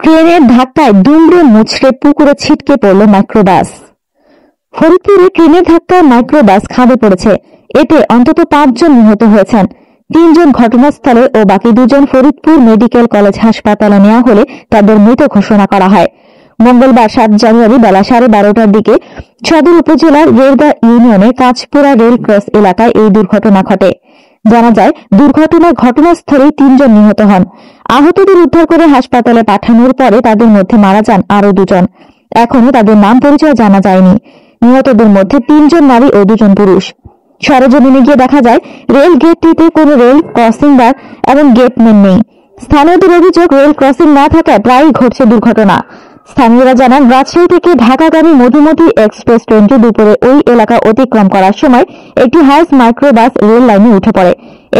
ট্রেনের ধাক্কায় দুমড়ে মুচড়ে পুকুরে ছিটকে পড়ল মাইক্রোবাস। ফরিদপুরে ট্রেনের ধাক্কায় মাইক্রোবাস খাদে পড়েছে। এতে অন্তত 5 জন নিহত হয়েছেন। 3 জন ঘটনাস্থলে ও বাকি 2 জন ফরিদপুর মেডিকেল কলেজ হাসপাতালে নেওয়া হলে তাদের মৃত ঘোষণা করা হয়। মঙ্গলবার 7 জানুয়ারি বেলা 12:30টার দিকে সদর উপজেলার রেলদা ইউনিয়নে কাঁচপুরা রেল ক্রস এলাকায় এই দুর্ঘটনা ঘটে। জানা যায়, দুর্ঘটনার ঘটনাস্থলেই 3 জন নিহত হন। আহতদের উদ্ধার করে হাসপাতালে পাঠানোর পরে তাদের মধ্যে মারা যান আরও 2 জন। এখনো তাদের নাম পরিচয় জানা যায়নি। নিহতদের মধ্যে 3 জন নারী ও 2 জন পুরুষ। সরেজমিনে গিয়ে দেখা যায়, রেল গেটটিতে কোনো রেল ক্রসিং বার এবং গেটম্যান নেই। স্থানীয়দের অভিযোগ, রেল ক্রসিং না থাকায় প্রায়ই ঘটছে দুর্ঘটনা। স্থানীয়রা জানান, রাজশাহী থেকে ঢাকাগামী মধুমতি এক্সপ্রেস ট্রেনটি দুপুরে ওই এলাকা অতিক্রম করার সময় একটি হাইস মাইক্রোবাস রেল লাইনে উঠে পড়ে।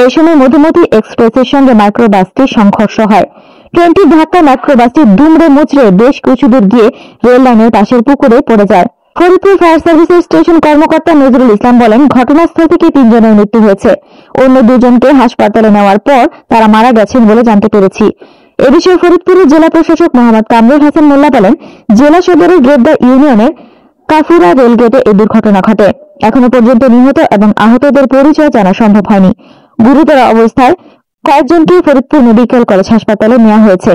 এই সময় মধুমতি এক্সপ্রেসের সঙ্গে মাইক্রোবাসটির সংঘর্ষ হয়। ট্রেনটির ধাক্কায় মাইক্রোবাসটি দুমড়ে মুচড়ে বেশ কিছু দূর গিয়ে রেল লাইনের পাশের পুকুরে পড়ে যায়। ফরিদপুর ফায়ার সার্ভিসের স্টেশন কর্মকর্তা নজরুল ইসলাম বলেন, ঘটনাস্থল থেকে 3 জনের মৃত্যু হয়েছে। অন্য 2 জনকে হাসপাতালে নেওয়ার পর তারা মারা গেছেন বলে জানতে পেরেছি। এ বিষয়ে ফরিদপুরের জেলা প্রশাসক মোহাম্মদ কামরুল হাসান মোল্লা বলেন, জেলা সদরের রেলদা ইউনিয়নের কাফুরা রেলগেটে এই দুর্ঘটনা ঘটে। এখনো পর্যন্ত নিহত এবং আহতদের পরিচয় জানা সম্ভব হয়নি। গুরুতর অবস্থায় কয়েকজনকে ফরিদপুর মেডিকেল কলেজ হাসপাতালে নেওয়া হয়েছে।